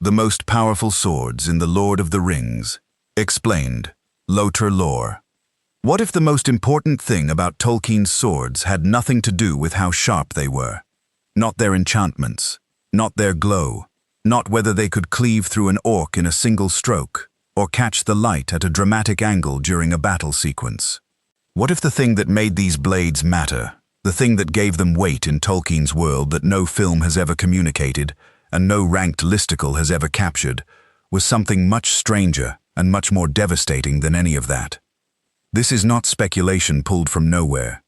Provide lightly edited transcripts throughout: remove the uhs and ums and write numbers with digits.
The most powerful swords in The Lord of the Rings. Explained. LOTR lore. What if the most important thing about Tolkien's swords had nothing to do with how sharp they were? Not their enchantments, not their glow, not whether they could cleave through an orc in a single stroke, or catch the light at a dramatic angle during a battle sequence. What if the thing that made these blades matter, the thing that gave them weight in Tolkien's world that no film has ever communicated, and no ranked listicle has ever captured, was something much stranger and much more devastating than any of that? This is not speculation pulled from nowhere.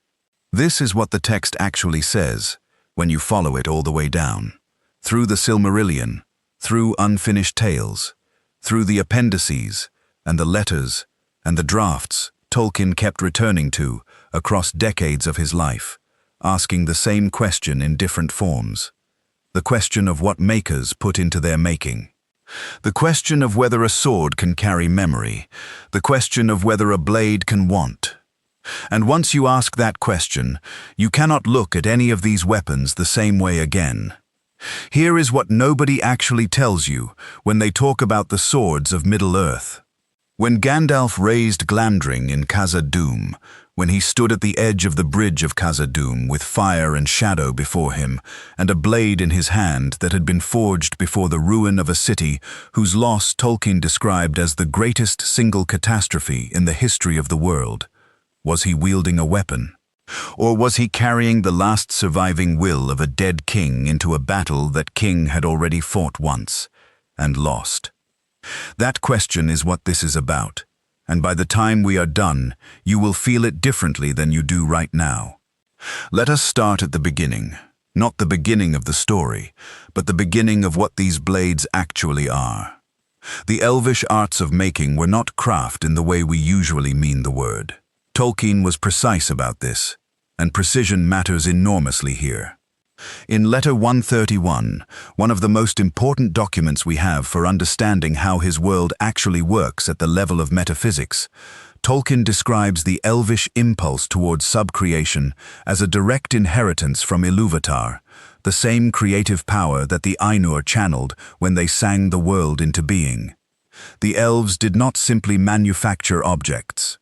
This is what the text actually says, when you follow it all the way down. Through the Silmarillion, through unfinished tales, through the appendices, and the letters, and the drafts Tolkien kept returning to across decades of his life, asking the same question in different forms. The question of what makers put into their making. The question of whether a sword can carry memory. The question of whether a blade can want. And once you ask that question, you cannot look at any of these weapons the same way again. Here is what nobody actually tells you when they talk about the swords of Middle-earth. When Gandalf raised Glamdring in Khazad-dûm, when he stood at the edge of the bridge of Khazad-dûm with fire and shadow before him, and a blade in his hand that had been forged before the ruin of a city whose loss Tolkien described as the greatest single catastrophe in the history of the world, was he wielding a weapon? Or was he carrying the last surviving will of a dead king into a battle that king had already fought once and lost? That question is what this is about, and by the time we are done, you will feel it differently than you do right now. Let us start at the beginning, not the beginning of the story, but the beginning of what these blades actually are. The Elvish arts of making were not craft in the way we usually mean the word. Tolkien was precise about this, and precision matters enormously here. In Letter 131, one of the most important documents we have for understanding how his world actually works at the level of metaphysics, Tolkien describes the Elvish impulse towards subcreation as a direct inheritance from Ilúvatar, the same creative power that the Ainur channeled when they sang the world into being. The elves did not simply manufacture objects.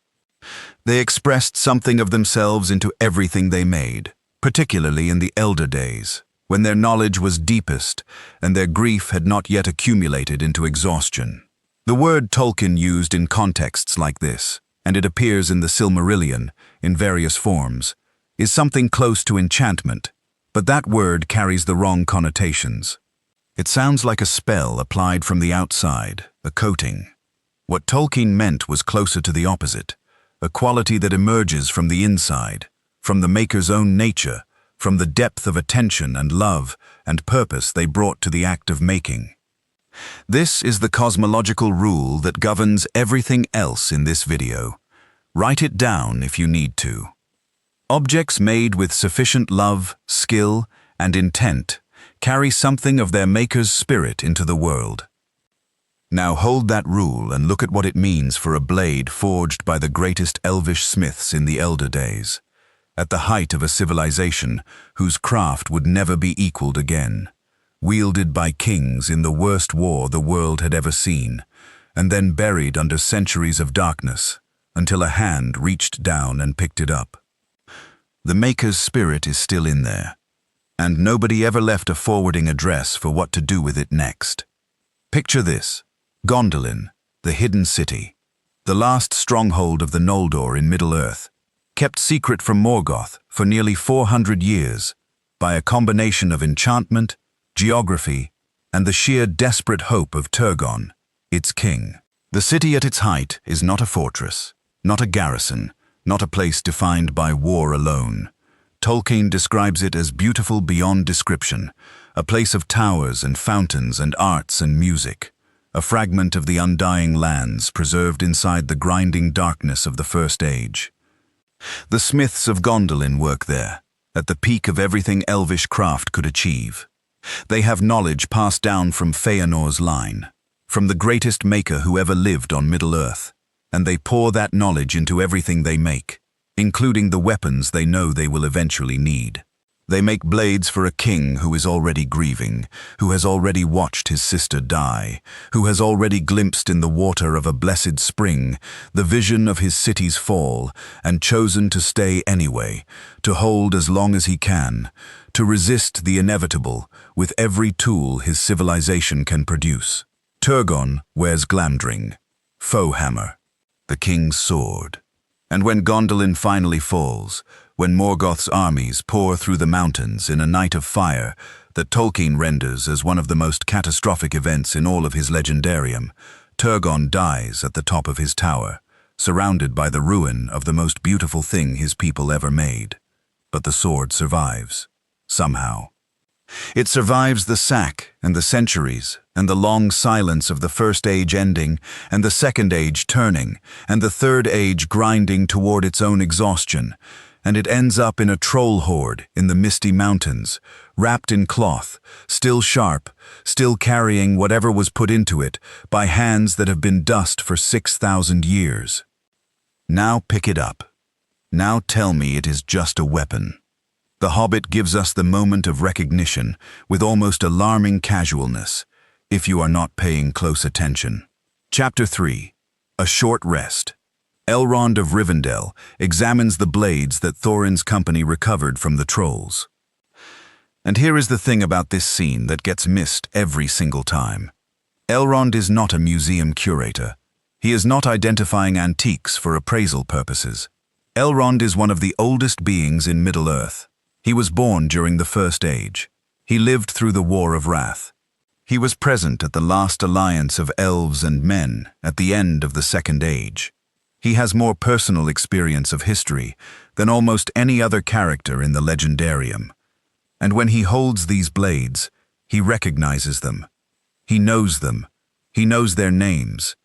They expressed something of themselves into everything they made, particularly in the elder days, when their knowledge was deepest and their grief had not yet accumulated into exhaustion. The word Tolkien used in contexts like this, and it appears in the Silmarillion in various forms, is something close to enchantment, but that word carries the wrong connotations. It sounds like a spell applied from the outside, a coating. What Tolkien meant was closer to the opposite, a quality that emerges from the inside, from the maker's own nature, from the depth of attention and love and purpose they brought to the act of making. This is the cosmological rule that governs everything else in this video. Write it down if you need to. Objects made with sufficient love, skill, and intent carry something of their maker's spirit into the world. Now hold that rule and look at what it means for a blade forged by the greatest Elvish smiths in the elder days, at the height of a civilization whose craft would never be equaled again, wielded by kings in the worst war the world had ever seen, and then buried under centuries of darkness, until a hand reached down and picked it up. The maker's spirit is still in there, and nobody ever left a forwarding address for what to do with it next. Picture this. Gondolin, the hidden city, the last stronghold of the Noldor in Middle-earth, kept secret from Morgoth for nearly 400 years by a combination of enchantment, geography, and the sheer desperate hope of Turgon, its king. The city at its height is not a fortress, not a garrison, not a place defined by war alone. Tolkien describes it as beautiful beyond description, a place of towers and fountains and arts and music, a fragment of the undying lands preserved inside the grinding darkness of the First Age. The smiths of Gondolin work there, at the peak of everything Elvish craft could achieve. They have knowledge passed down from Feanor's line, from the greatest maker who ever lived on Middle-earth, and they pour that knowledge into everything they make, including the weapons they know they will eventually need. They make blades for a king who is already grieving, who has already watched his sister die, who has already glimpsed in the water of a blessed spring the vision of his city's fall, and chosen to stay anyway, to hold as long as he can, to resist the inevitable with every tool his civilization can produce. Turgon wears Glamdring, foe hammer, the king's sword. And when Gondolin finally falls, when Morgoth's armies pour through the mountains in a night of fire that Tolkien renders as one of the most catastrophic events in all of his legendarium, Turgon dies at the top of his tower, surrounded by the ruin of the most beautiful thing his people ever made. But the sword survives, somehow. It survives the sack and the centuries and the long silence of the First Age ending and the Second Age turning and the Third Age grinding toward its own exhaustion, and it ends up in a troll horde in the misty mountains, wrapped in cloth, still sharp, still carrying whatever was put into it by hands that have been dust for 6,000 years. Now pick it up. Now tell me it is just a weapon. The Hobbit gives us the moment of recognition with almost alarming casualness, if you are not paying close attention. Chapter 3. A Short Rest. Elrond of Rivendell examines the blades that Thorin's company recovered from the trolls. And here is the thing about this scene that gets missed every single time. Elrond is not a museum curator. He is not identifying antiques for appraisal purposes. Elrond is one of the oldest beings in Middle-earth. He was born during the First Age. He lived through the War of Wrath. He was present at the last alliance of elves and men at the end of the Second Age. He has more personal experience of history than almost any other character in the legendarium. And when he holds these blades, he recognizes them. He knows them. He knows their names.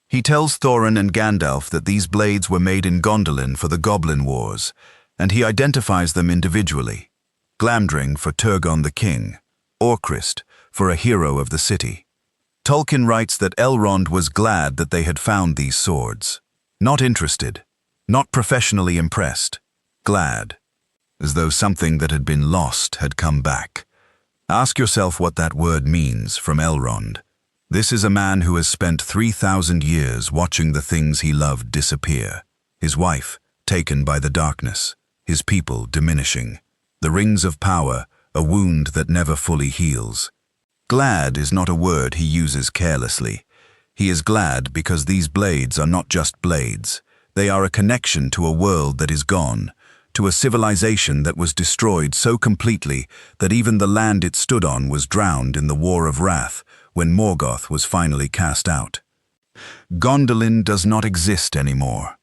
He tells Thorin and Gandalf that these blades were made in Gondolin for the Goblin Wars, and he identifies them individually. Glamdring for Turgon the King, Orcrist for a hero of the city. Tolkien writes that Elrond was glad that they had found these swords. Not interested, not professionally impressed, glad, as though something that had been lost had come back. Ask yourself what that word means from Elrond. This is a man who has spent 3,000 years watching the things he loved disappear. His wife, taken by the darkness. His people diminishing. The rings of power, a wound that never fully heals. Glad is not a word he uses carelessly. He is glad because these blades are not just blades. They are a connection to a world that is gone, to a civilization that was destroyed so completely that even the land it stood on was drowned in the War of Wrath when Morgoth was finally cast out. Gondolin does not exist anymore.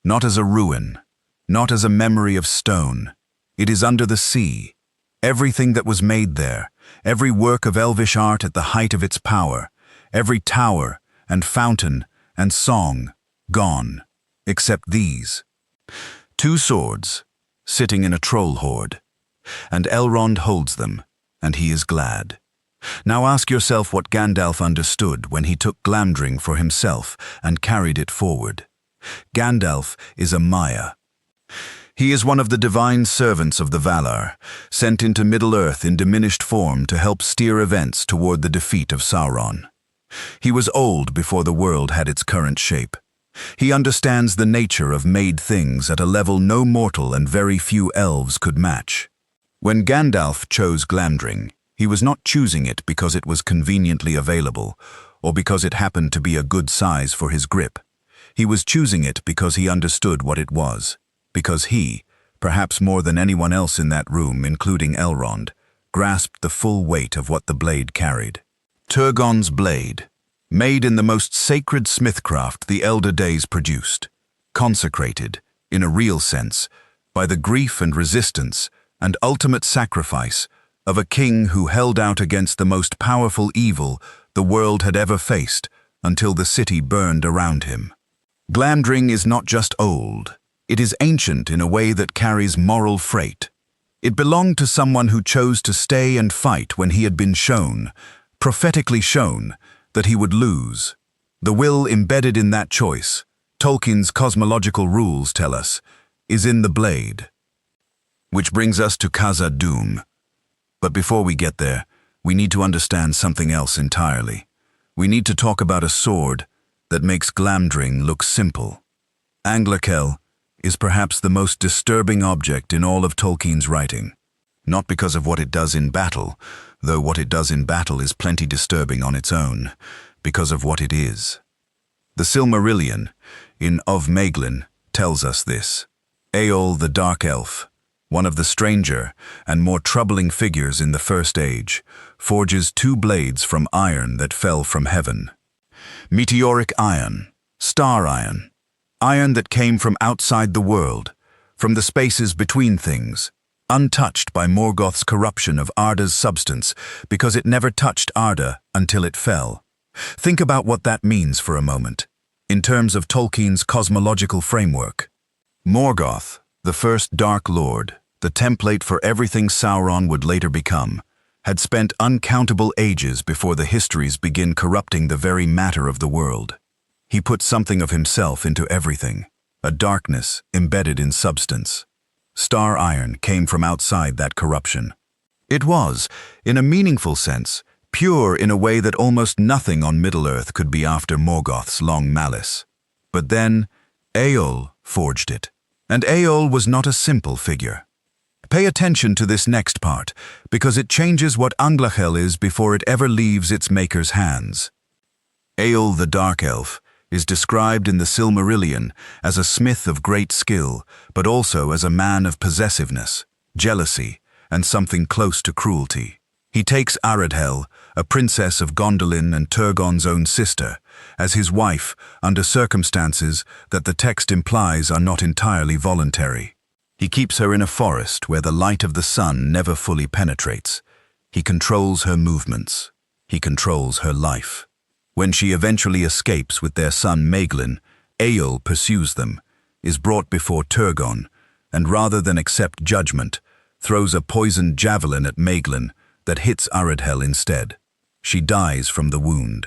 Not as a ruin. Not as a memory of stone. It is under the sea. Everything that was made there, every work of Elvish art at the height of its power, every tower and fountain and song, gone, except these. 2 swords, sitting in a troll horde, and Elrond holds them, and he is glad. Now ask yourself what Gandalf understood when he took Glamdring for himself and carried it forward. Gandalf is a Maya. He is one of the divine servants of the Valar, sent into Middle-earth in diminished form to help steer events toward the defeat of Sauron. He was old before the world had its current shape. He understands the nature of made things at a level no mortal and very few elves could match. When Gandalf chose Glamdring, he was not choosing it because it was conveniently available, or because it happened to be a good size for his grip. He was choosing it because he understood what it was. Because he, perhaps more than anyone else in that room, including Elrond, grasped the full weight of what the blade carried. Turgon's blade, made in the most sacred smithcraft the elder days produced, consecrated, in a real sense, by the grief and resistance and ultimate sacrifice of a king who held out against the most powerful evil the world had ever faced until the city burned around him. Glamdring is not just old. It is ancient in a way that carries moral freight. It belonged to someone who chose to stay and fight when he had been shown, prophetically shown, that he would lose. The will embedded in that choice, Tolkien's cosmological rules tell us, is in the blade. Which brings us to Khazad-dûm. But before we get there, we need to understand something else entirely. We need to talk about a sword that makes Glamdring look simple. Anguirel is perhaps the most disturbing object in all of Tolkien's writing. Not because of what it does in battle, though what it does in battle is plenty disturbing on its own, because of what it is. The Silmarillion, in Of Maeglin, tells us this. Eöl the Dark Elf, one of the stranger and more troubling figures in the First Age, forges two blades from iron that fell from heaven. Meteoric iron, star iron, iron that came from outside the world, from the spaces between things, untouched by Morgoth's corruption of Arda's substance because it never touched Arda until it fell. Think about what that means for a moment, in terms of Tolkien's cosmological framework. Morgoth, the first Dark Lord, the template for everything Sauron would later become, had spent uncountable ages before the histories begin corrupting the very matter of the world. He put something of himself into everything, a darkness embedded in substance. Star iron came from outside that corruption. It was, in a meaningful sense, pure in a way that almost nothing on Middle-earth could be after Morgoth's long malice. But then, Eöl forged it. And Eöl was not a simple figure. Pay attention to this next part, because it changes what Anguirel is before it ever leaves its maker's hands. Eöl the Dark Elf is described in the Silmarillion as a smith of great skill, but also as a man of possessiveness, jealousy, and something close to cruelty. He takes Aradhel, a princess of Gondolin and Turgon's own sister, as his wife under circumstances that the text implies are not entirely voluntary. He keeps her in a forest where the light of the sun never fully penetrates. He controls her movements. He controls her life. When she eventually escapes with their son Maeglin, Eöl pursues them, is brought before Turgon, and rather than accept judgment, throws a poisoned javelin at Maeglin that hits Aradhel instead. She dies from the wound.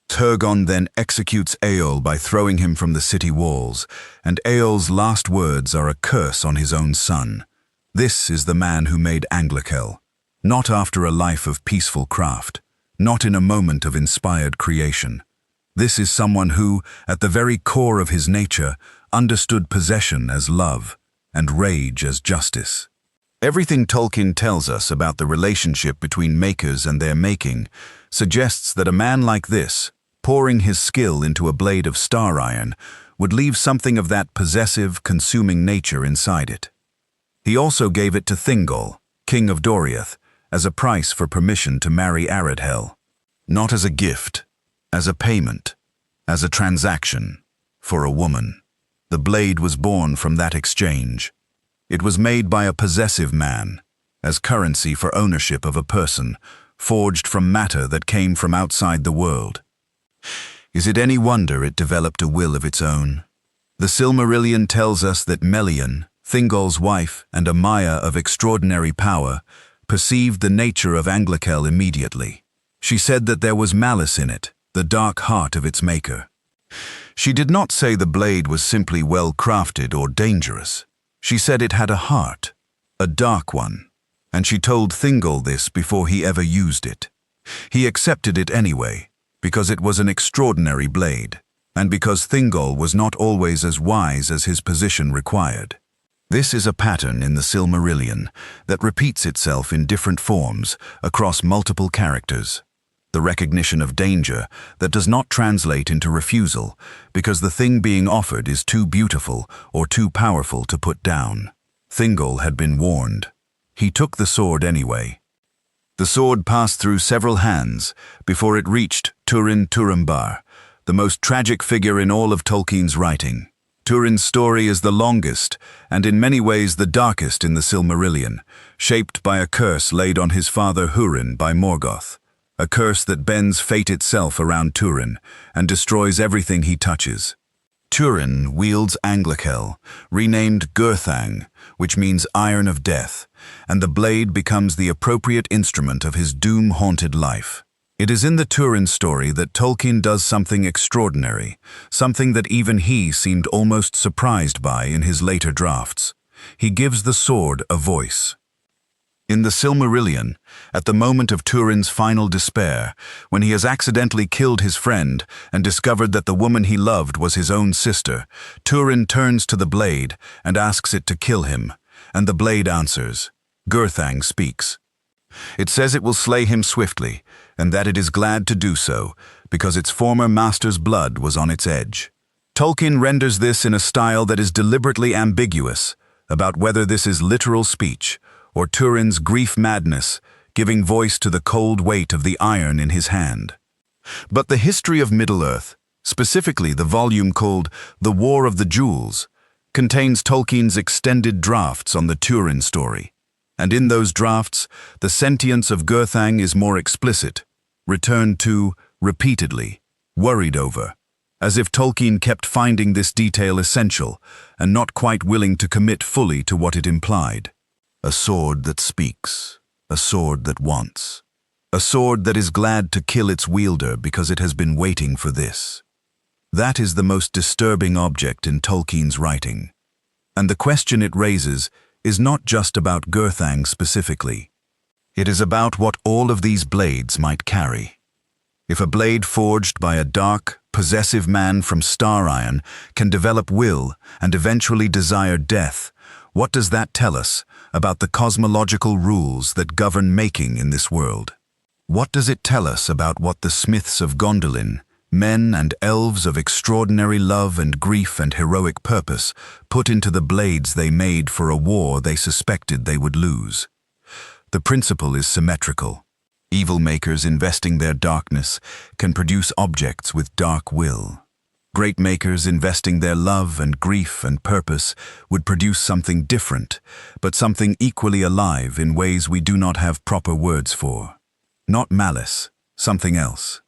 Turgon then executes Eöl by throwing him from the city walls, and Eöl's last words are a curse on his own son. This is the man who made Anguirel, not after a life of peaceful craft, not in a moment of inspired creation. This is someone who, at the very core of his nature, understood possession as love and rage as justice. Everything Tolkien tells us about the relationship between makers and their making suggests that a man like this, pouring his skill into a blade of star iron, would leave something of that possessive, consuming nature inside it. He also gave it to Thingol, king of Doriath, as a price for permission to marry Aradhel. Not as a gift, as a payment, as a transaction, for a woman. The blade was born from that exchange. It was made by a possessive man, as currency for ownership of a person, forged from matter that came from outside the world. Is it any wonder it developed a will of its own? The Silmarillion tells us that Melian, Thingol's wife and a Maya of extraordinary power, perceived the nature of Anguirel immediately. She said that there was malice in it, the dark heart of its maker. She did not say the blade was simply well-crafted or dangerous. She said it had a heart, a dark one, and she told Thingol this before he ever used it. He accepted it anyway, because it was an extraordinary blade, and because Thingol was not always as wise as his position required. This is a pattern in the Silmarillion that repeats itself in different forms across multiple characters. The recognition of danger that does not translate into refusal because the thing being offered is too beautiful or too powerful to put down. Thingol had been warned. He took the sword anyway. The sword passed through several hands before it reached Turin Turambar, the most tragic figure in all of Tolkien's writing. Turin's story is the longest and in many ways the darkest in the Silmarillion, shaped by a curse laid on his father Hurin by Morgoth, a curse that bends fate itself around Turin and destroys everything he touches. Turin wields Anguirel, renamed Gurthang, which means Iron of Death, and the blade becomes the appropriate instrument of his doom-haunted life. It is in the Turin story that Tolkien does something extraordinary, something that even he seemed almost surprised by in his later drafts. He gives the sword a voice. In the Silmarillion, at the moment of Turin's final despair, when he has accidentally killed his friend and discovered that the woman he loved was his own sister, Turin turns to the blade and asks it to kill him, and the blade answers. Gurthang speaks. It says it will slay him swiftly, and that it is glad to do so, because its former master's blood was on its edge. Tolkien renders this in a style that is deliberately ambiguous about whether this is literal speech or Turin's grief madness, giving voice to the cold weight of the iron in his hand. But the history of Middle-earth, specifically the volume called The War of the Jewels, contains Tolkien's extended drafts on the Turin story. And in those drafts, the sentience of Gurthang is more explicit, returned to repeatedly, worried over, as if Tolkien kept finding this detail essential and not quite willing to commit fully to what it implied. A sword that speaks, a sword that wants, a sword that is glad to kill its wielder because it has been waiting for this. That is the most disturbing object in Tolkien's writing. And the question it raises is not just about Gurthang specifically. It is about what all of these blades might carry. If a blade forged by a dark, possessive man from star iron can develop will and eventually desire death, what does that tell us about the cosmological rules that govern making in this world? What does it tell us about what the smiths of Gondolin, men and elves of extraordinary love and grief and heroic purpose, put into the blades they made for a war they suspected they would lose? The principle is symmetrical. Evil makers investing their darkness can produce objects with dark will. Great makers investing their love and grief and purpose would produce something different, but something equally alive in ways we do not have proper words for. Not malice, something else.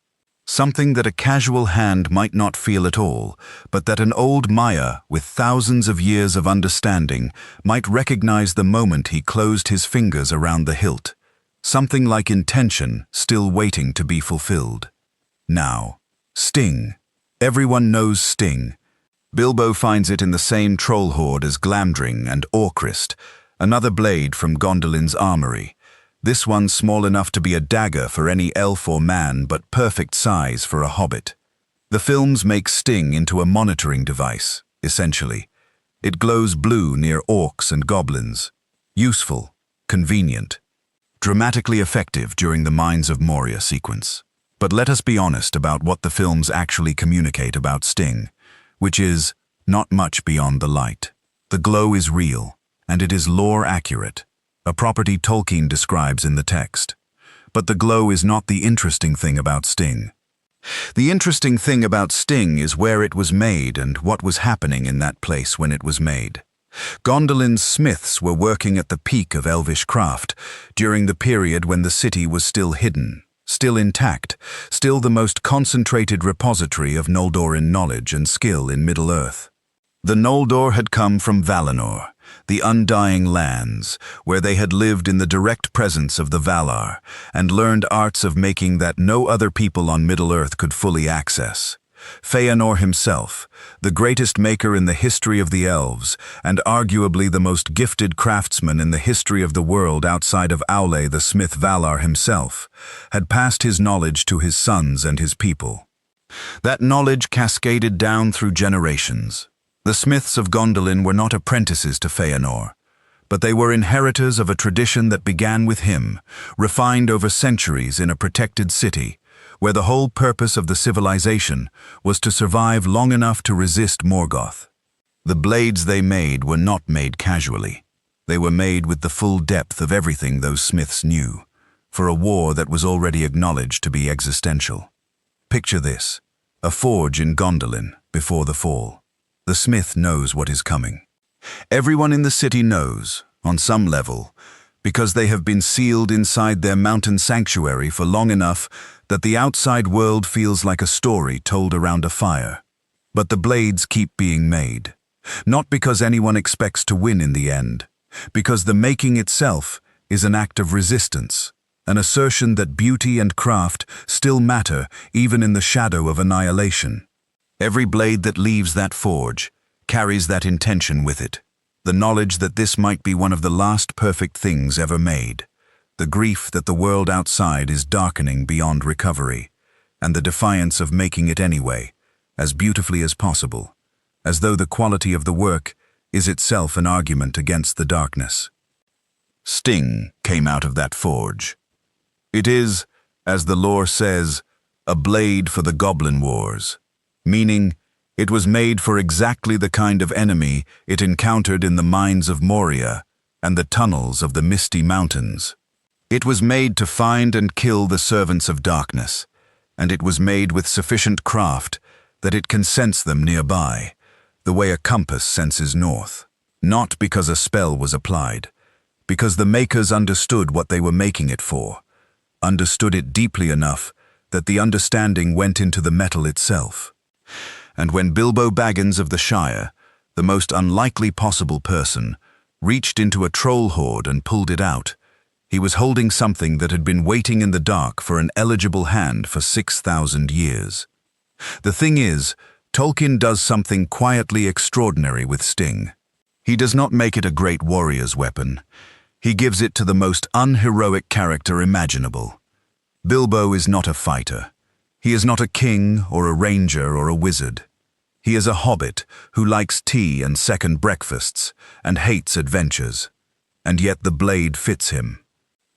Something that a casual hand might not feel at all, but that an old Maya with thousands of years of understanding might recognize the moment he closed his fingers around the hilt. Something like intention still waiting to be fulfilled. Now, Sting. Everyone knows Sting. Bilbo finds it in the same troll hoard as Glamdring and Orcrist, another blade from Gondolin's armory. This one small enough to be a dagger for any elf or man, but perfect size for a hobbit. The films make Sting into a monitoring device, essentially. It glows blue near orcs and goblins. Useful, convenient, dramatically effective during the Mines of Moria sequence. But let us be honest about what the films actually communicate about Sting, which is not much beyond the light. The glow is real, and it is lore accurate, a property Tolkien describes in the text. But the glow is not the interesting thing about Sting. The interesting thing about Sting is where it was made and what was happening in that place when it was made. Gondolin's smiths were working at the peak of Elvish craft during the period when the city was still hidden, still intact, still the most concentrated repository of Noldorin knowledge and skill in Middle-earth. The Noldor had come from Valinor, the undying lands, where they had lived in the direct presence of the Valar, and learned arts of making that no other people on Middle-earth could fully access. Feanor himself, the greatest maker in the history of the elves, and arguably the most gifted craftsman in the history of the world outside of Aule the smith Valar himself, had passed his knowledge to his sons and his people. That knowledge cascaded down through generations. The smiths of Gondolin were not apprentices to Feanor, but they were inheritors of a tradition that began with him, refined over centuries in a protected city, where the whole purpose of the civilization was to survive long enough to resist Morgoth. The blades they made were not made casually. They were made with the full depth of everything those smiths knew, for a war that was already acknowledged to be existential. Picture this, a forge in Gondolin before the fall. The smith knows what is coming. Everyone in the city knows, on some level, because they have been sealed inside their mountain sanctuary for long enough that the outside world feels like a story told around a fire. But the blades keep being made, not because anyone expects to win in the end, because the making itself is an act of resistance, an assertion that beauty and craft still matter even in the shadow of annihilation. Every blade that leaves that forge carries that intention with it. the knowledge that this might be one of the last perfect things ever made, the grief that the world outside is darkening beyond recovery, and the defiance of making it anyway, as beautifully as possible, as though the quality of the work is itself an argument against the darkness. Sting came out of that forge. It is, as the lore says, a blade for the goblin wars, meaning it was made for exactly the kind of enemy it encountered in the mines of Moria and the tunnels of the misty mountains. It was made to find and kill the servants of darkness, and it was made with sufficient craft that it can sense them nearby, the way a compass senses north. Not because a spell was applied, because the makers understood what they were making it for, understood it deeply enough that the understanding went into the metal itself. And when Bilbo Baggins of the Shire, the most unlikely possible person, reached into a troll hoard and pulled it out, he was holding something that had been waiting in the dark for an eligible hand for 6,000 years. The thing is, Tolkien does something quietly extraordinary with Sting. He does not make it a great warrior's weapon. He gives it to the most unheroic character imaginable. Bilbo is not a fighter. He is not a king or a ranger or a wizard. He is a hobbit who likes tea and second breakfasts and hates adventures. And yet the blade fits him.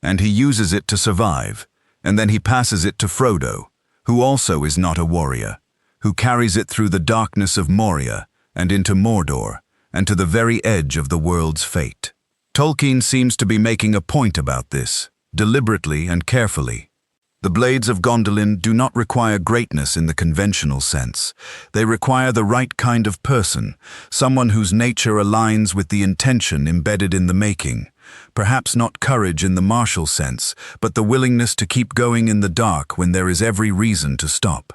And he uses it to survive, and then he passes it to Frodo, who also is not a warrior, who carries it through the darkness of Moria and into Mordor and to the very edge of the world's fate. Tolkien seems to be making a point about this, deliberately and carefully. The blades of Gondolin do not require greatness in the conventional sense. They require the right kind of person, someone whose nature aligns with the intention embedded in the making. Perhaps not courage in the martial sense, but the willingness to keep going in the dark when there is every reason to stop.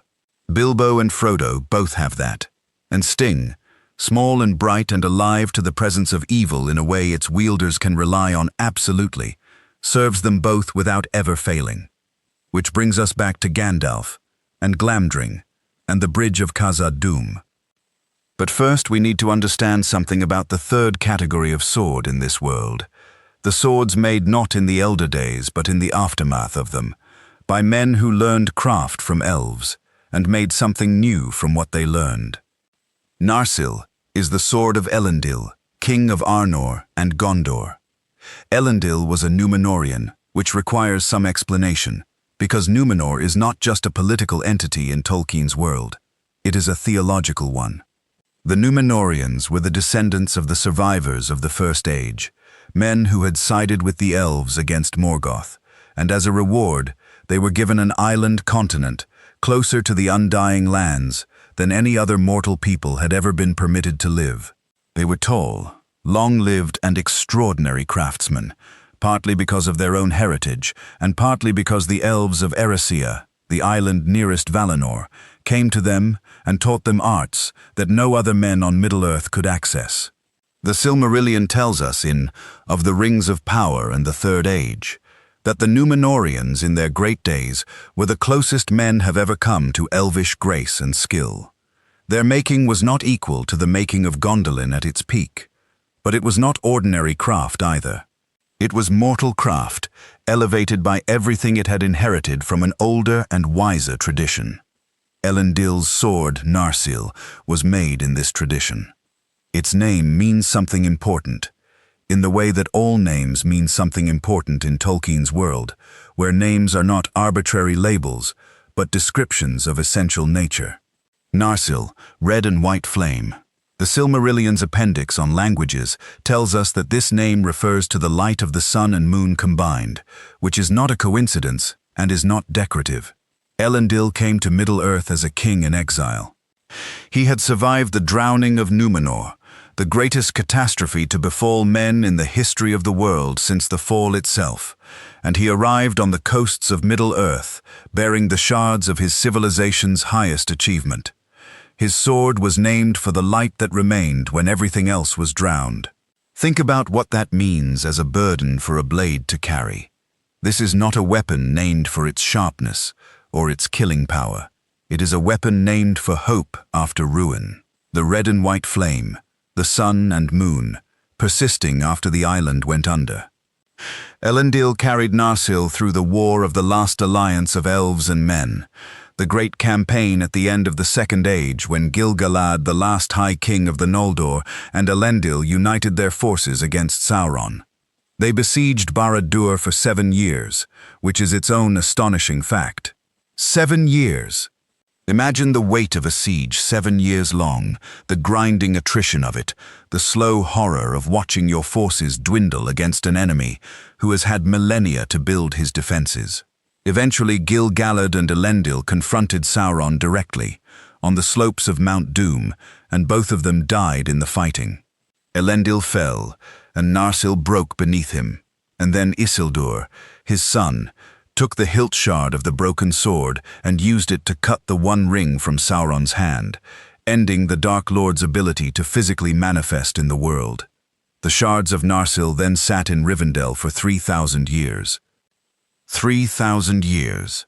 Bilbo and Frodo both have that. And Sting, small and bright and alive to the presence of evil in a way its wielders can rely on absolutely, serves them both without ever failing. Which brings us back to Gandalf, and Glamdring, and the Bridge of Khazad-dûm. But first we need to understand something about the third category of sword in this world, the swords made not in the elder days but in the aftermath of them, by men who learned craft from elves, and made something new from what they learned. Narsil is the sword of Elendil, king of Arnor and Gondor. Elendil was a Númenórean, which requires some explanation, because Númenor is not just a political entity in Tolkien's world, it is a theological one. The Númenóreans were the descendants of the survivors of the First Age, men who had sided with the elves against Morgoth, and as a reward, they were given an island continent closer to the undying lands than any other mortal people had ever been permitted to live. They were tall, long-lived and extraordinary craftsmen, partly because of their own heritage, and partly because the elves of Erisea, the island nearest Valinor, came to them and taught them arts that no other men on Middle-earth could access. The Silmarillion tells us in Of the Rings of Power and the Third Age that the Númenóreans in their great days were the closest men have ever come to elvish grace and skill. Their making was not equal to the making of Gondolin at its peak, but it was not ordinary craft either. It was mortal craft, elevated by everything it had inherited from an older and wiser tradition. Elendil's sword, Narsil, was made in this tradition. Its name means something important, in the way that all names mean something important in Tolkien's world, where names are not arbitrary labels, but descriptions of essential nature. Narsil, red and white flame. The Silmarillion's appendix on languages tells us that this name refers to the light of the sun and moon combined, which is not a coincidence and is not decorative. Elendil came to Middle-earth as a king in exile. He had survived the drowning of Númenor, the greatest catastrophe to befall men in the history of the world since the fall itself, and he arrived on the coasts of Middle-earth, bearing the shards of his civilization's highest achievement. His sword was named for the light that remained when everything else was drowned. Think about what that means as a burden for a blade to carry. This is not a weapon named for its sharpness or its killing power. It is a weapon named for hope after ruin. The red and white flame, the sun and moon, persisting after the island went under. Elendil carried Narsil through the war of the last alliance of elves and men, the great campaign at the end of the Second Age when Gil-galad, the last High King of the Noldor, and Elendil united their forces against Sauron. They besieged Barad-dûr for 7 years, which is its own astonishing fact. 7 years! Imagine the weight of a siege 7 years long, the grinding attrition of it, the slow horror of watching your forces dwindle against an enemy who has had millennia to build his defenses. Eventually, Gil-galad and Elendil confronted Sauron directly, on the slopes of Mount Doom, and both of them died in the fighting. Elendil fell, and Narsil broke beneath him, and then Isildur, his son, took the hilt shard of the broken sword and used it to cut the One Ring from Sauron's hand, ending the Dark Lord's ability to physically manifest in the world. The shards of Narsil then sat in Rivendell for 3,000 years. 3,000 years.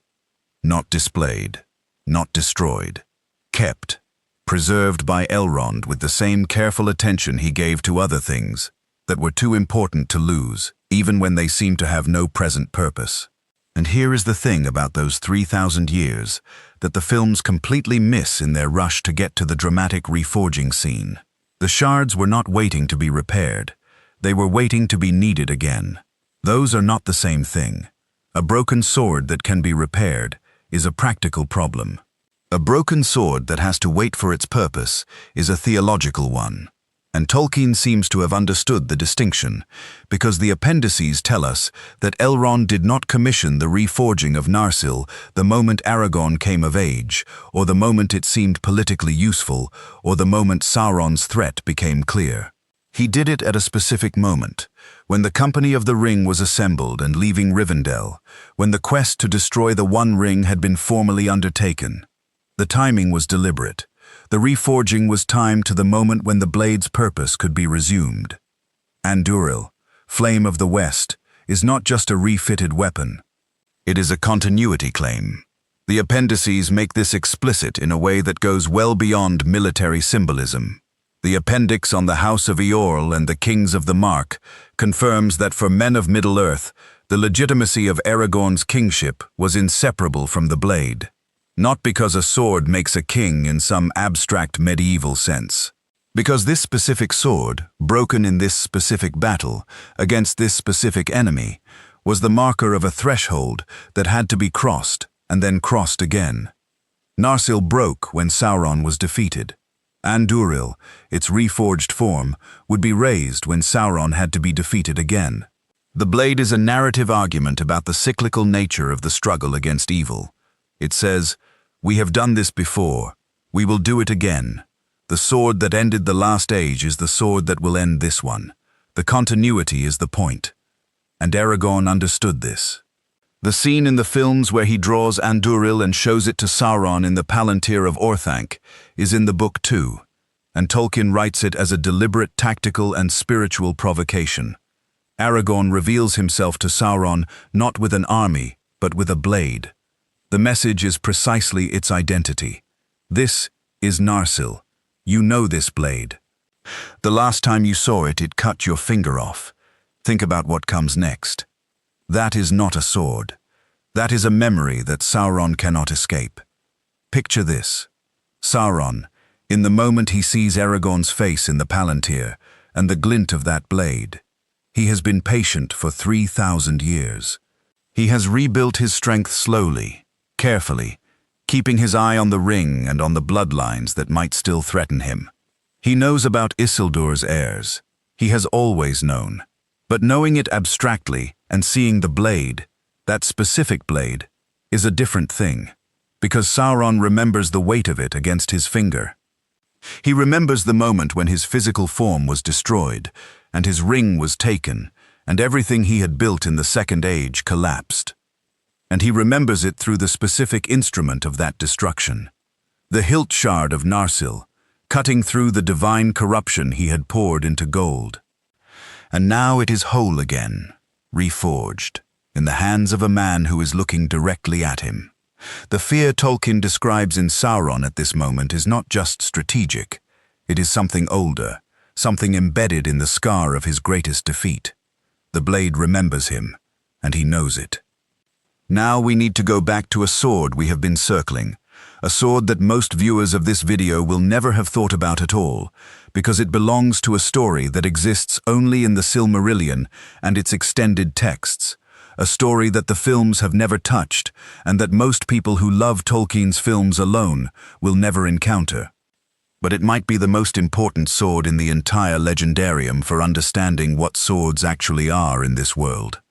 Not displayed, not destroyed, kept, preserved by Elrond with the same careful attention he gave to other things that were too important to lose, even when they seemed to have no present purpose. And here is the thing about those 3,000 years that the films completely miss in their rush to get to the dramatic reforging scene. The shards were not waiting to be repaired. They were waiting to be needed again. Those are not the same thing. A broken sword that can be repaired is a practical problem. A broken sword that has to wait for its purpose is a theological one. And Tolkien seems to have understood the distinction, because the appendices tell us that Elrond did not commission the reforging of Narsil the moment Aragorn came of age, or the moment it seemed politically useful, or the moment Sauron's threat became clear. He did it at a specific moment, when the Company of the Ring was assembled and leaving Rivendell, when the quest to destroy the One Ring had been formally undertaken. The timing was deliberate. The reforging was timed to the moment when the blade's purpose could be resumed. Anguirel, Flame of the West, is not just a refitted weapon. It is a continuity claim. The appendices make this explicit in a way that goes well beyond military symbolism. The appendix on the House of Eorl and the Kings of the Mark confirms that for men of Middle-earth, the legitimacy of Aragorn's kingship was inseparable from the blade. Not because a sword makes a king in some abstract medieval sense. Because this specific sword, broken in this specific battle, against this specific enemy, was the marker of a threshold that had to be crossed and then crossed again. Narsil broke when Sauron was defeated. Anguirel, its reforged form, would be raised when Sauron had to be defeated again. The blade is a narrative argument about the cyclical nature of the struggle against evil. It says, "We have done this before. We will do it again. The sword that ended the last age is the sword that will end this one. The continuity is the point." And Aragorn understood this. The scene in the films where he draws Anguirel and shows it to Sauron in the Palantir of Orthanc is in the book too, and Tolkien writes it as a deliberate tactical and spiritual provocation. Aragorn reveals himself to Sauron not with an army, but with a blade. The message is precisely its identity. This is Narsil. You know this blade. The last time you saw it, it cut your finger off. Think about what comes next. That is not a sword. That is a memory that Sauron cannot escape. Picture this. Sauron, in the moment he sees Aragorn's face in the Palantir and the glint of that blade. He has been patient for 3,000 years. He has rebuilt his strength slowly, carefully, keeping his eye on the ring and on the bloodlines that might still threaten him. He knows about Isildur's heirs. He has always known. But knowing it abstractly and seeing the blade, that specific blade, is a different thing, because Sauron remembers the weight of it against his finger. He remembers the moment when his physical form was destroyed, and his ring was taken, and everything he had built in the Second Age collapsed. And he remembers it through the specific instrument of that destruction, the hilt shard of Narsil, cutting through the divine corruption he had poured into gold. And now it is whole again, reforged, in the hands of a man who is looking directly at him. The fear Tolkien describes in Sauron at this moment is not just strategic. It is something older, something embedded in the scar of his greatest defeat. The blade remembers him, and he knows it. Now we need to go back to a sword we have been circling, a sword that most viewers of this video will never have thought about at all, because it belongs to a story that exists only in the Silmarillion and its extended texts, a story that the films have never touched and that most people who love Tolkien's films alone will never encounter. But it might be the most important sword in the entire legendarium for understanding what swords actually are in this world.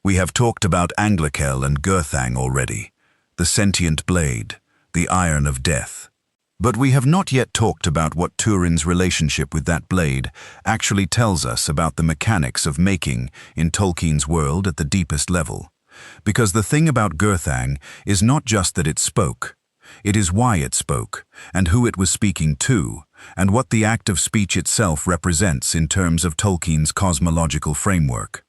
We have talked about Anguirel and Gurthang already, the sentient blade, the iron of death. But we have not yet talked about what Turin's relationship with that blade actually tells us about the mechanics of making in Tolkien's world at the deepest level. Because the thing about Gurthang is not just that it spoke. It is why it spoke, and who it was speaking to, and what the act of speech itself represents in terms of Tolkien's cosmological framework.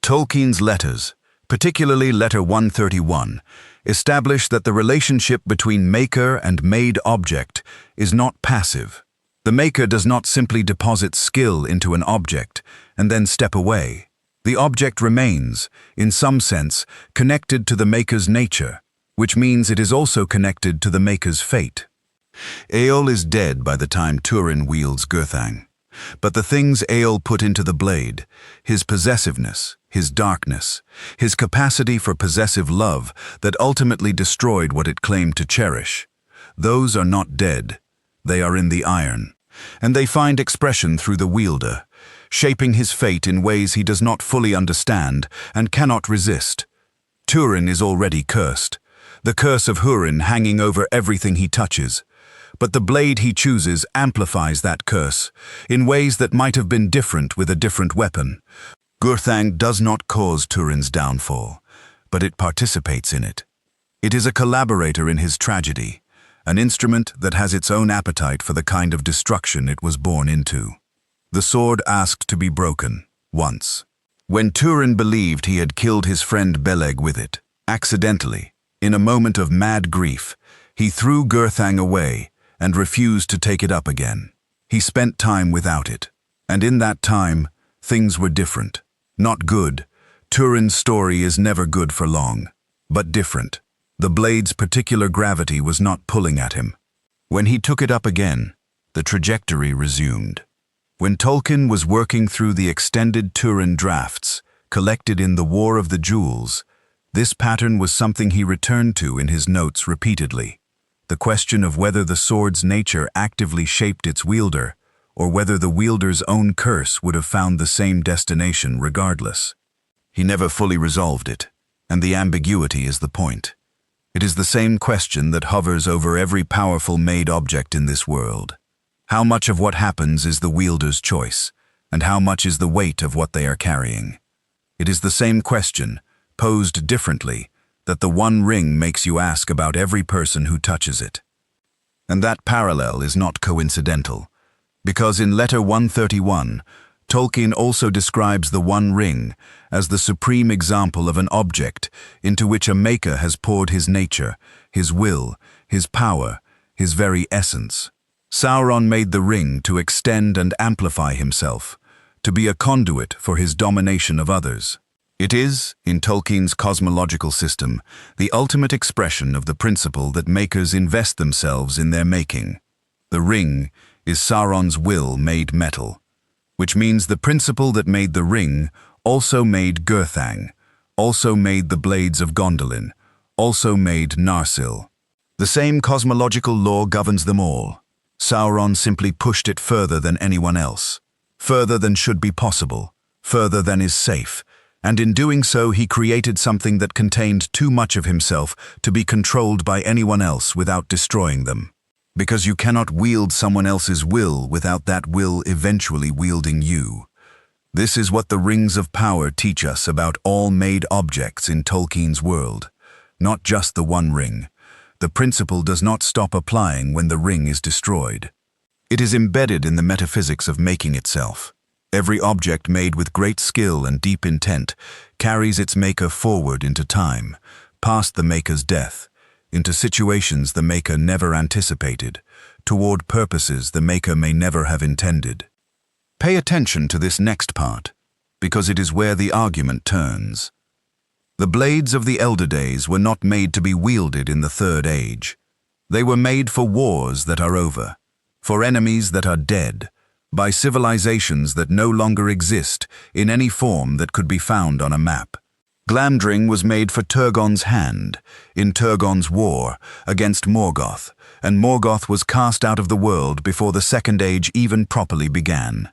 Tolkien's letters, particularly letter 131, establish that the relationship between maker and made object is not passive. The maker does not simply deposit skill into an object and then step away. The object remains, in some sense, connected to the maker's nature, which means it is also connected to the maker's fate. Eöl is dead by the time Turin wields Gurthang, but the things Eöl put into the blade, his possessiveness, his darkness, his capacity for possessive love that ultimately destroyed what it claimed to cherish, those are not dead, they are in the iron, and they find expression through the wielder, shaping his fate in ways he does not fully understand and cannot resist. Turin is already cursed, the curse of Hurin hanging over everything he touches. But the blade he chooses amplifies that curse in ways that might have been different with a different weapon. Gurthang does not cause Turin's downfall, but it participates in it. It is a collaborator in his tragedy, an instrument that has its own appetite for the kind of destruction it was born into. The sword asked to be broken, once. When Turin believed he had killed his friend Beleg with it, accidentally, in a moment of mad grief, he threw Gurthang away and refused to take it up again. He spent time without it, and in that time, things were different. Not good. Turin's story is never good for long, but different. The blade's particular gravity was not pulling at him. When he took it up again, the trajectory resumed. When Tolkien was working through the extended Turin drafts, collected in The War of the Jewels, this pattern was something he returned to in his notes repeatedly. The question of whether the sword's nature actively shaped its wielder, or whether the wielder's own curse would have found the same destination regardless. He never fully resolved it, and the ambiguity is the point. It is the same question that hovers over every powerful made object in this world. How much of what happens is the wielder's choice, and how much is the weight of what they are carrying? It is the same question, posed differently, that the One Ring makes you ask about every person who touches it. And that parallel is not coincidental, because in letter 131, Tolkien also describes the One Ring as the supreme example of an object into which a maker has poured his nature, his will, his power, his very essence. Sauron made the ring to extend and amplify himself, to be a conduit for his domination of others. It is, in Tolkien's cosmological system, the ultimate expression of the principle that makers invest themselves in their making. The ring is Sauron's will made metal, which means the principle that made the ring also made Gurthang, also made the blades of Gondolin, also made Narsil. The same cosmological law governs them all. Sauron simply pushed it further than anyone else, further than should be possible, further than is safe, and in doing so he created something that contained too much of himself to be controlled by anyone else without destroying them. Because you cannot wield someone else's will without that will eventually wielding you. This is what the rings of power teach us about all made objects in Tolkien's world, not just the One Ring. The principle does not stop applying when the ring is destroyed. It is embedded in the metaphysics of making itself. Every object made with great skill and deep intent carries its maker forward into time, past the maker's death, into situations the maker never anticipated, toward purposes the maker may never have intended. Pay attention to this next part, because it is where the argument turns. The blades of the elder days were not made to be wielded in the Third Age. They were made for wars that are over, for enemies that are dead, by civilizations that no longer exist in any form that could be found on a map. Glamdring was made for Turgon's hand, in Turgon's war against Morgoth, and Morgoth was cast out of the world before the Second Age even properly began.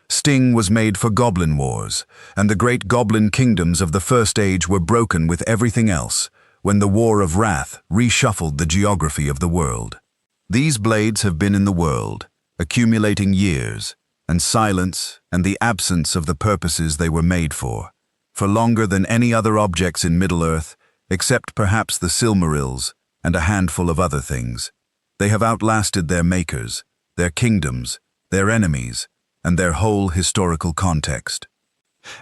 Sting was made for Goblin Wars, and the great Goblin kingdoms of the First Age were broken with everything else, when the War of Wrath reshuffled the geography of the world. These blades have been in the world, accumulating years, and silence, and the absence of the purposes they were made for longer than any other objects in Middle-earth, except perhaps the Silmarils and a handful of other things. They have outlasted their makers, their kingdoms, their enemies, and their whole historical context.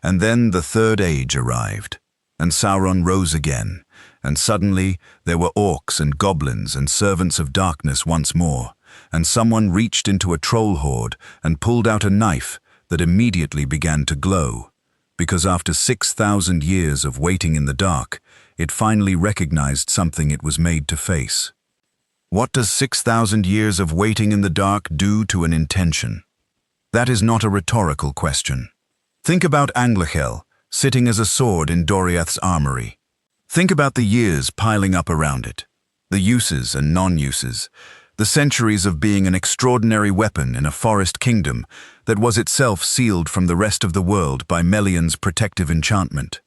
And then the Third Age arrived, and Sauron rose again, and suddenly there were orcs and goblins and servants of darkness once more, and someone reached into a troll horde and pulled out a knife that immediately began to glow, because after 6,000 years of waiting in the dark, it finally recognized something it was made to face. What does 6,000 years of waiting in the dark do to an intention? That is not a rhetorical question. Think about Anguirel sitting as a sword in Doriath's armory. Think about the years piling up around it, the uses and non-uses, the centuries of being an extraordinary weapon in a forest kingdom that was itself sealed from the rest of the world by Melion's protective enchantment.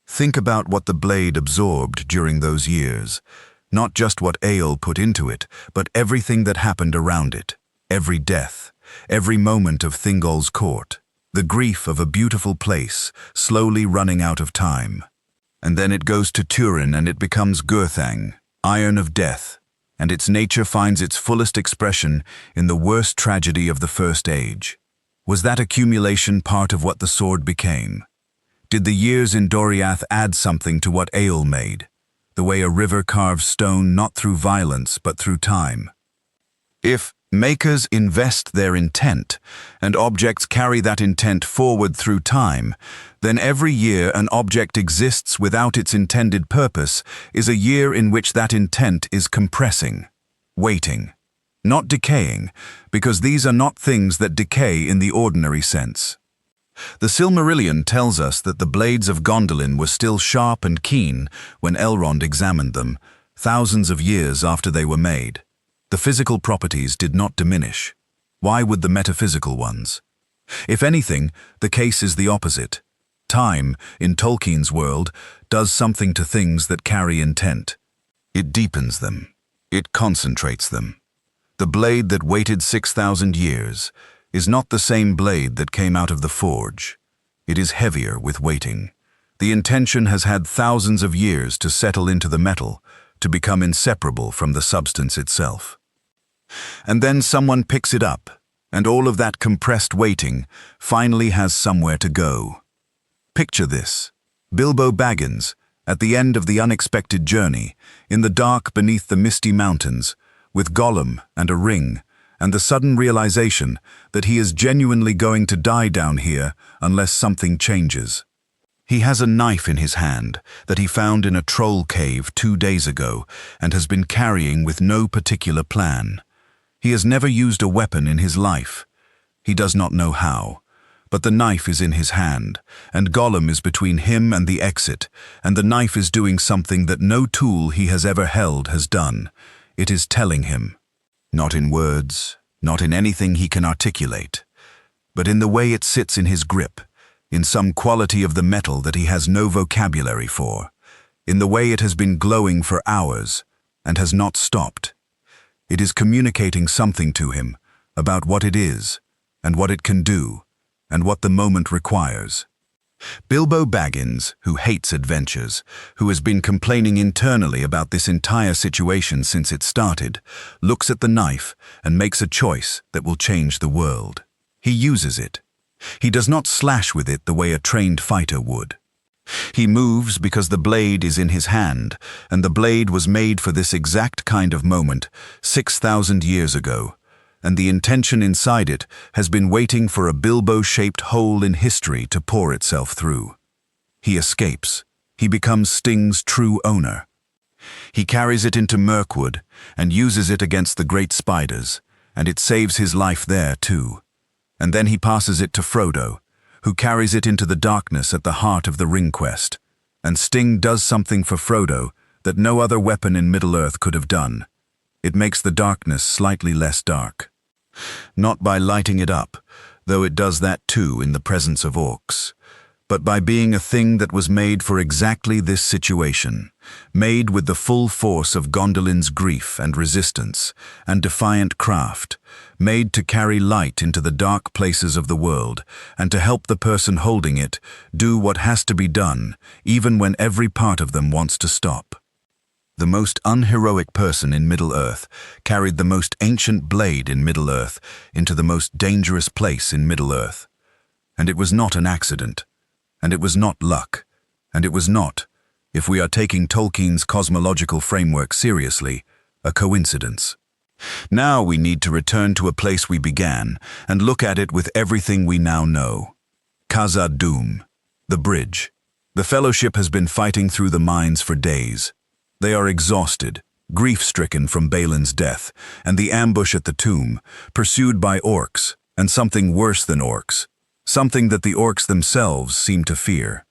Think about what the blade absorbed during those years, not just what Eöl put into it, but everything that happened around it, every death, every moment of Thingol's court, the grief of a beautiful place slowly running out of time. And then it goes to Turin and it becomes Gurthang, Iron of Death, and its nature finds its fullest expression in the worst tragedy of the First Age. Was that accumulation part of what the sword became? Did the years in Doriath add something to what Eöl made, the way a river carves stone not through violence but through time? If makers invest their intent, and objects carry that intent forward through time, then every year an object exists without its intended purpose is a year in which that intent is compressing, waiting, not decaying, because these are not things that decay in the ordinary sense. The Silmarillion tells us that the blades of Gondolin were still sharp and keen when Elrond examined them, thousands of years after they were made. The physical properties did not diminish. Why would the metaphysical ones? If anything, the case is the opposite. Time, in Tolkien's world, does something to things that carry intent. It deepens them. It concentrates them. The blade that waited 6,000 years is not the same blade that came out of the forge. It is heavier with waiting. The intention has had thousands of years to settle into the metal, to become inseparable from the substance itself. And then someone picks it up, and all of that compressed waiting finally has somewhere to go. Picture this: Bilbo Baggins, at the end of the unexpected journey, in the dark beneath the misty mountains, with Gollum and a ring, and the sudden realization that he is genuinely going to die down here unless something changes. He has a knife in his hand that he found in a troll cave 2 days ago and has been carrying with no particular plan. He has never used a weapon in his life. He does not know how, but the knife is in his hand, and Gollum is between him and the exit, and the knife is doing something that no tool he has ever held has done. It is telling him, not in words, not in anything he can articulate, but in the way it sits in his grip, in some quality of the metal that he has no vocabulary for, in the way it has been glowing for hours and has not stopped. It is communicating something to him about what it is, and what it can do, and what the moment requires. Bilbo Baggins, who hates adventures, who has been complaining internally about this entire situation since it started, looks at the knife and makes a choice that will change the world. He uses it. He does not slash with it the way a trained fighter would. He moves because the blade is in his hand, and the blade was made for this exact kind of moment 6,000 years ago, and the intention inside it has been waiting for a Bilbo-shaped hole in history to pour itself through. He escapes. He becomes Sting's true owner. He carries it into Mirkwood and uses it against the great spiders, and it saves his life there too. And then he passes it to Frodo, who carries it into the darkness at the heart of the Ring Quest. And Sting does something for Frodo that no other weapon in Middle-earth could have done. It makes the darkness slightly less dark. Not by lighting it up, though it does that too in the presence of orcs, but by being a thing that was made for exactly this situation, made with the full force of Gondolin's grief and resistance and defiant craft, made to carry light into the dark places of the world and to help the person holding it do what has to be done, even when every part of them wants to stop. The most unheroic person in Middle-earth carried the most ancient blade in Middle-earth into the most dangerous place in Middle-earth. And it was not an accident. And it was not luck, and it was not, if we are taking Tolkien's cosmological framework seriously, a coincidence. Now we need to return to a place we began and look at it with everything we now know. Khazad-dûm, the bridge. The Fellowship has been fighting through the mines for days. They are exhausted, grief-stricken from Balin's death, and the ambush at the tomb, pursued by orcs, and something worse than orcs. Something that the orcs themselves seem to fear.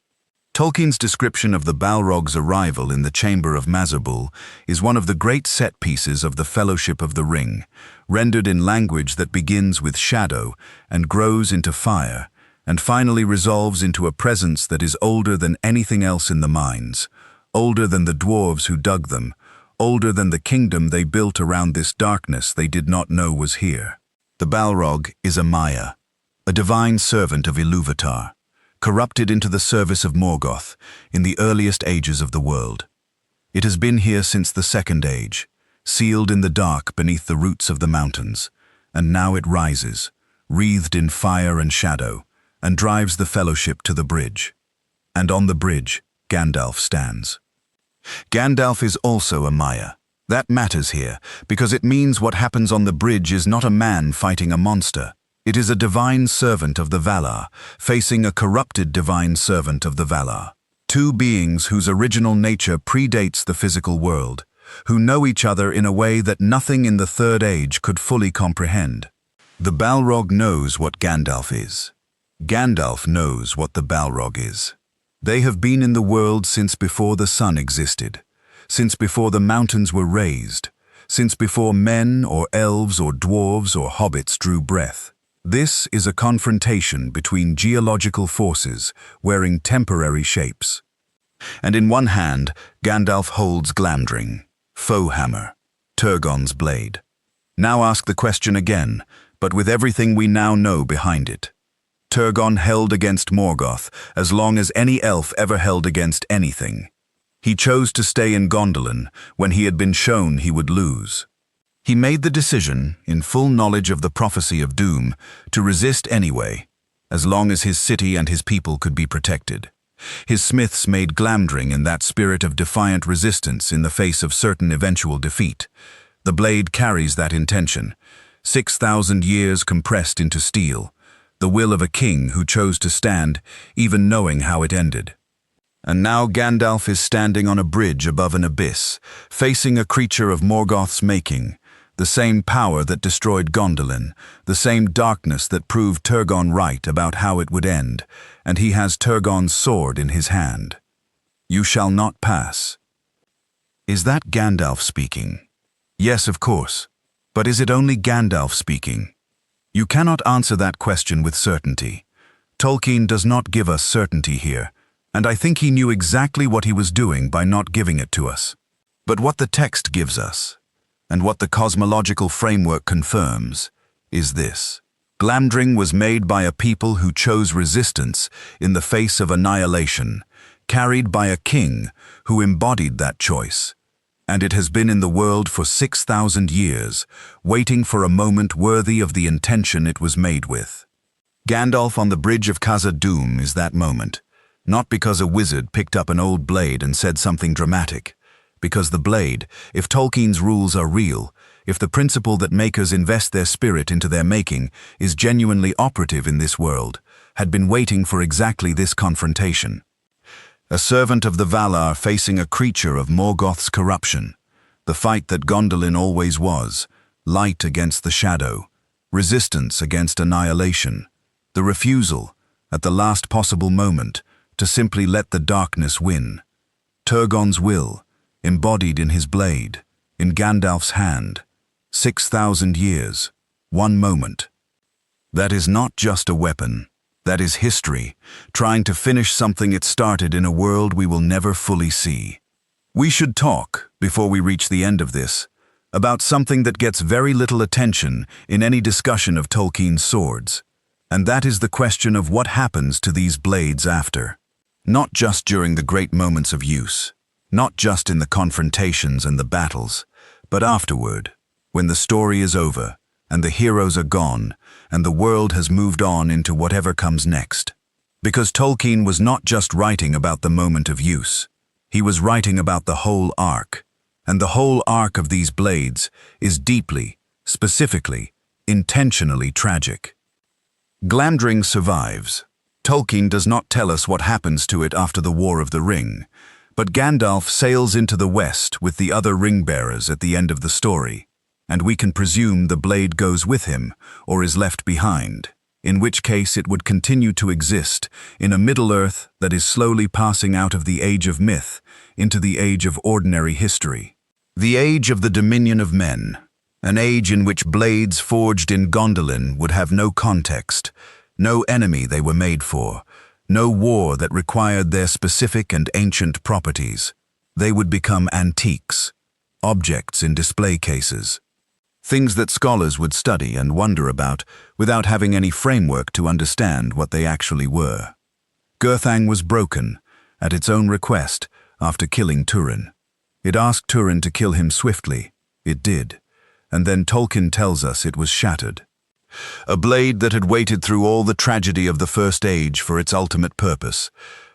Tolkien's description of the Balrog's arrival in the chamber of Mazarbul is one of the great set pieces of the Fellowship of the Ring, rendered in language that begins with shadow and grows into fire, and finally resolves into a presence that is older than anything else in the mines, older than the dwarves who dug them, older than the kingdom they built around this darkness they did not know was here. The Balrog is a Maya, a divine servant of Ilúvatar, corrupted into the service of Morgoth in the earliest ages of the world. It has been here since the Second Age, sealed in the dark beneath the roots of the mountains, and now it rises, wreathed in fire and shadow, and drives the Fellowship to the bridge. And on the bridge, Gandalf stands. Gandalf is also a Maya. That matters here, because it means what happens on the bridge is not a man fighting a monster. It is a divine servant of the Valar, facing a corrupted divine servant of the Valar. Two beings whose original nature predates the physical world, who know each other in a way that nothing in the Third Age could fully comprehend. The Balrog knows what Gandalf is. Gandalf knows what the Balrog is. They have been in the world since before the sun existed, since before the mountains were raised, since before men or elves or dwarves or hobbits drew breath. This is a confrontation between geological forces wearing temporary shapes. And in one hand, Gandalf holds Glamdring, Foehammer, Turgon's blade. Now ask the question again, but with everything we now know behind it. Turgon held against Morgoth as long as any elf ever held against anything. He chose to stay in Gondolin when he had been shown he would lose. He made the decision, in full knowledge of the prophecy of doom, to resist anyway, as long as his city and his people could be protected. His smiths made Glamdring in that spirit of defiant resistance in the face of certain eventual defeat. The blade carries that intention, 6,000 years compressed into steel, the will of a king who chose to stand, even knowing how it ended. And now Gandalf is standing on a bridge above an abyss, facing a creature of Morgoth's making, the same power that destroyed Gondolin, the same darkness that proved Turgon right about how it would end, and he has Turgon's sword in his hand. You shall not pass. Is that Gandalf speaking? Yes, of course. But is it only Gandalf speaking? You cannot answer that question with certainty. Tolkien does not give us certainty here, and I think he knew exactly what he was doing by not giving it to us. But what the text gives us, and what the cosmological framework confirms, is this. Glamdring was made by a people who chose resistance in the face of annihilation, carried by a king who embodied that choice. And it has been in the world for 6,000 years, waiting for a moment worthy of the intention it was made with. Gandalf on the bridge of Khazad-dûm is that moment, not because a wizard picked up an old blade and said something dramatic, because the blade, if Tolkien's rules are real, if the principle that makers invest their spirit into their making is genuinely operative in this world, had been waiting for exactly this confrontation. A servant of the Valar facing a creature of Morgoth's corruption. The fight that Gondolin always was, light against the shadow, resistance against annihilation, the refusal, at the last possible moment, to simply let the darkness win. Turgon's will, embodied in his blade, in Gandalf's hand. 6,000 years, one moment. That is not just a weapon. That is history, trying to finish something it started in a world we will never fully see. We should talk, before we reach the end of this, about something that gets very little attention in any discussion of Tolkien's swords, and that is the question of what happens to these blades after. Not just during the great moments of use, not just in the confrontations and the battles, but afterward, when the story is over, and the heroes are gone, and the world has moved on into whatever comes next. Because Tolkien was not just writing about the moment of use, he was writing about the whole arc, and the whole arc of these blades is deeply, specifically, intentionally tragic. Glamdring survives. Tolkien does not tell us what happens to it after the War of the Ring, but Gandalf sails into the west with the other ring-bearers at the end of the story, and we can presume the blade goes with him or is left behind, in which case it would continue to exist in a Middle-earth that is slowly passing out of the age of myth into the age of ordinary history. The age of the dominion of men, an age in which blades forged in Gondolin would have no context, no enemy they were made for, no war that required their specific and ancient properties. They would become antiques, objects in display cases. Things that scholars would study and wonder about without having any framework to understand what they actually were. Gurthang was broken, at its own request, after killing Turin. It asked Turin to kill him swiftly. It did. And then Tolkien tells us it was shattered. A blade that had waited through all the tragedy of the First Age for its ultimate purpose,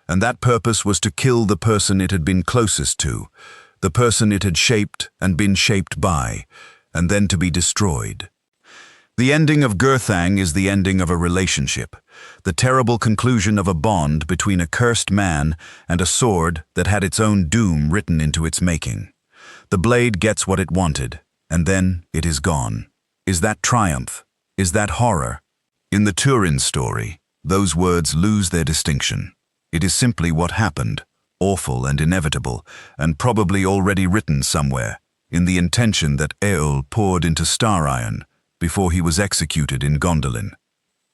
and that purpose was to kill the person it had been closest to, the person it had shaped and been shaped by, and then to be destroyed. The ending of Gurthang is the ending of a relationship, the terrible conclusion of a bond between a cursed man and a sword that had its own doom written into its making. The blade gets what it wanted, and then it is gone. Is that triumph? Is that horror? In the Turin story, those words lose their distinction. It is simply what happened, awful and inevitable, and probably already written somewhere, in the intention that Eöl poured into Star Iron before he was executed in Gondolin.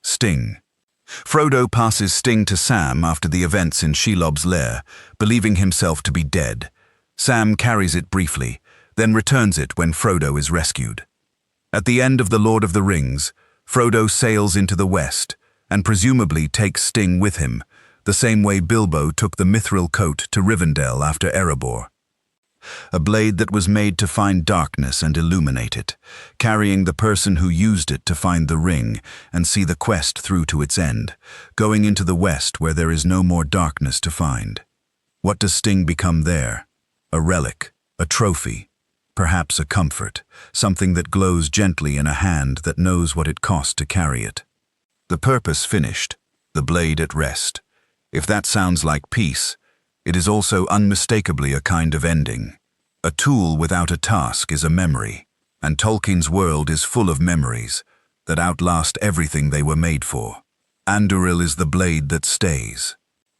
Sting. Frodo passes Sting to Sam after the events in Shelob's lair, believing himself to be dead. Sam carries it briefly, then returns it when Frodo is rescued. At the end of The Lord of the Rings, Frodo sails into the west, and presumably takes Sting with him, the same way Bilbo took the mithril coat to Rivendell after Erebor. A blade that was made to find darkness and illuminate it, carrying the person who used it to find the ring and see the quest through to its end, going into the west where there is no more darkness to find. What does Sting become there? A relic, a trophy, perhaps a comfort, something that glows gently in a hand that knows what it cost to carry it. The purpose finished, the blade at rest. If that sounds like peace, it is also unmistakably a kind of ending. A tool without a task is a memory, and Tolkien's world is full of memories that outlast everything they were made for. Anguirel is the blade that stays.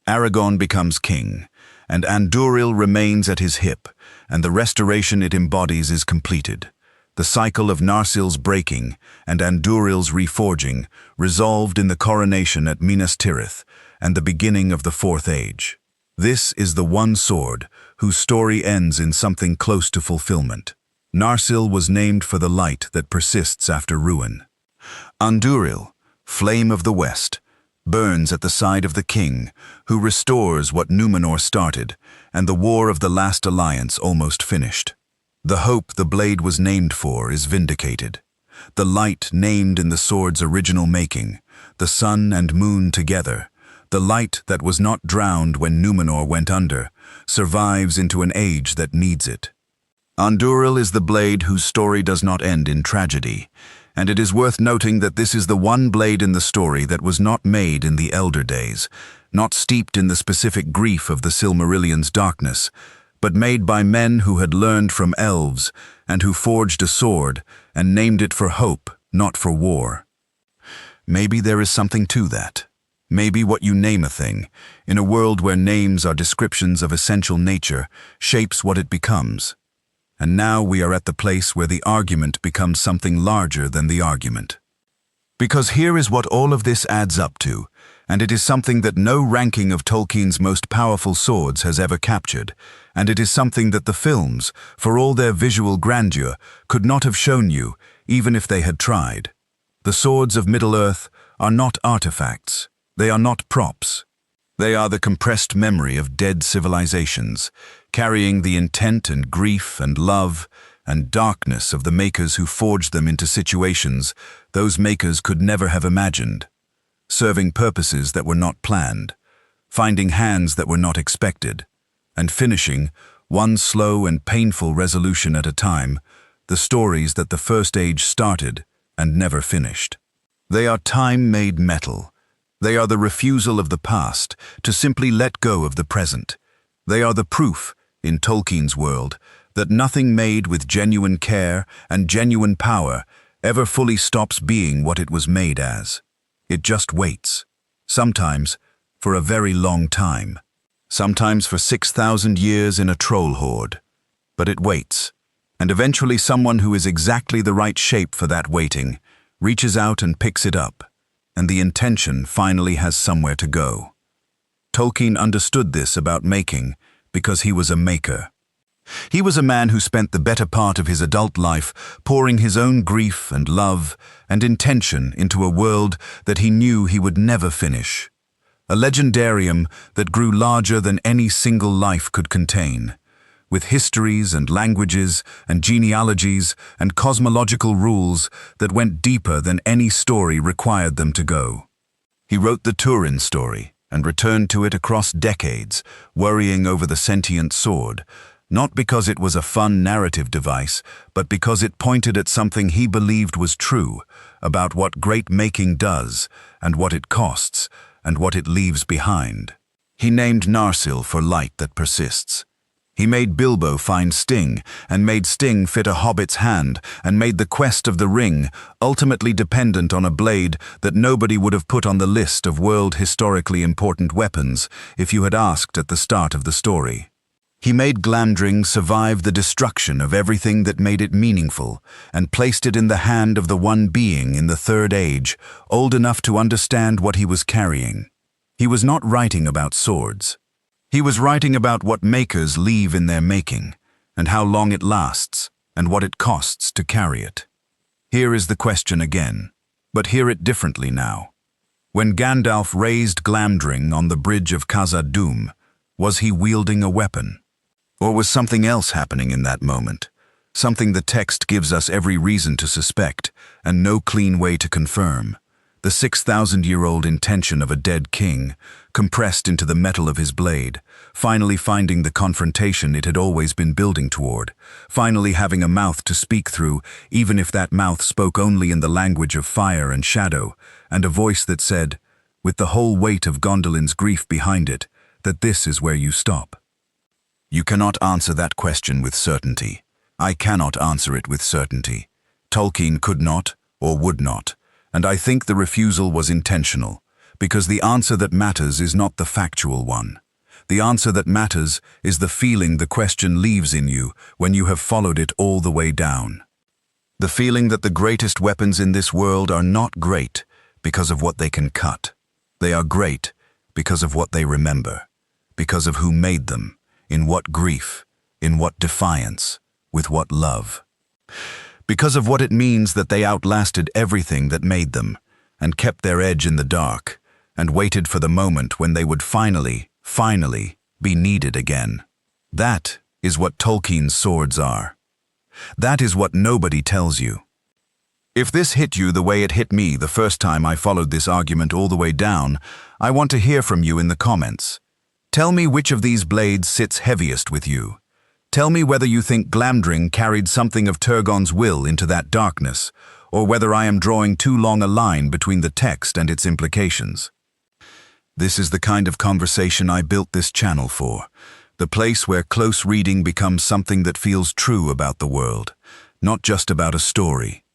Aragorn becomes king, and Anguirel remains at his hip, and the restoration it embodies is completed. The cycle of Narsil's breaking and Anguirel's reforging resolved in the coronation at Minas Tirith and the beginning of the Fourth Age. This is the one sword whose story ends in something close to fulfillment. Narsil was named for the light that persists after ruin. Anguirel, flame of the west, burns at the side of the king, who restores what Númenor started, and the War of the Last Alliance almost finished. The hope the blade was named for is vindicated. The light named in the sword's original making, the sun and moon together, the light that was not drowned when Númenor went under, survives into an age that needs it. Anguirel is the blade whose story does not end in tragedy, and it is worth noting that this is the one blade in the story that was not made in the Elder Days, not steeped in the specific grief of the Silmarillion's darkness, but made by men who had learned from elves and who forged a sword and named it for hope, not for war. Maybe there is something to that. Maybe what you name a thing, in a world where names are descriptions of essential nature, shapes what it becomes. And now we are at the place where the argument becomes something larger than the argument. Because here is what all of this adds up to, and it is something that no ranking of Tolkien's most powerful swords has ever captured, and it is something that the films, for all their visual grandeur, could not have shown you, even if they had tried. The swords of Middle-earth are not artifacts. They are not props. They are the compressed memory of dead civilizations, carrying the intent and grief and love and darkness of the makers who forged them into situations those makers could never have imagined, serving purposes that were not planned, finding hands that were not expected, and finishing, one slow and painful resolution at a time, the stories that the First Age started and never finished. They are time-made metal. They are the refusal of the past to simply let go of the present. They are the proof, in Tolkien's world, that nothing made with genuine care and genuine power ever fully stops being what it was made as. It just waits. Sometimes for a very long time. Sometimes for 6,000 years in a troll horde. But it waits. And eventually someone who is exactly the right shape for that waiting reaches out and picks it up. And the intention finally has somewhere to go. Tolkien understood this about making because he was a maker. He was a man who spent the better part of his adult life pouring his own grief and love and intention into a world that he knew he would never finish. A legendarium that grew larger than any single life could contain, with histories and languages and genealogies and cosmological rules that went deeper than any story required them to go. He wrote the Turin story and returned to it across decades, worrying over the sentient sword, not because it was a fun narrative device, but because it pointed at something he believed was true about what great making does and what it costs and what it leaves behind. He named Narsil for light that persists. He made Bilbo find Sting, and made Sting fit a hobbit's hand, and made the quest of the ring ultimately dependent on a blade that nobody would have put on the list of world historically important weapons if you had asked at the start of the story. He made Glamdring survive the destruction of everything that made it meaningful, and placed it in the hand of the one being in the Third Age, old enough to understand what he was carrying. He was not writing about swords. He was writing about what makers leave in their making, and how long it lasts, and what it costs to carry it. Here is the question again, but hear it differently now. When Gandalf raised Glamdring on the bridge of Khazad-dûm, was he wielding a weapon? Or was something else happening in that moment? Something the text gives us every reason to suspect, and no clean way to confirm. The 6,000-year-old intention of a dead king, compressed into the metal of his blade, finally finding the confrontation it had always been building toward, finally having a mouth to speak through, even if that mouth spoke only in the language of fire and shadow, and a voice that said, with the whole weight of Gondolin's grief behind it, that this is where you stop. You cannot answer that question with certainty. I cannot answer it with certainty. Tolkien could not, or would not. And I think the refusal was intentional, because the answer that matters is not the factual one. The answer that matters is the feeling the question leaves in you when you have followed it all the way down. The feeling that the greatest weapons in this world are not great because of what they can cut. They are great because of what they remember, because of who made them, in what grief, in what defiance, with what love. Because of what it means that they outlasted everything that made them, and kept their edge in the dark, and waited for the moment when they would finally be needed again. That is what Tolkien's swords are. That is what nobody tells you. If this hit you the way it hit me the first time I followed this argument all the way down, I want to hear from you in the comments. Tell me which of these blades sits heaviest with you. Tell me whether you think Glamdring carried something of Turgon's will into that darkness, or whether I am drawing too long a line between the text and its implications. This is the kind of conversation I built this channel for, the place where close reading becomes something that feels true about the world, not just about a story.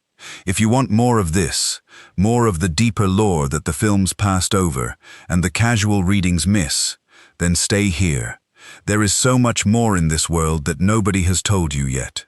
If you want more of this, more of the deeper lore that the films passed over and the casual readings miss, then stay here. There is so much more in this world that nobody has told you yet.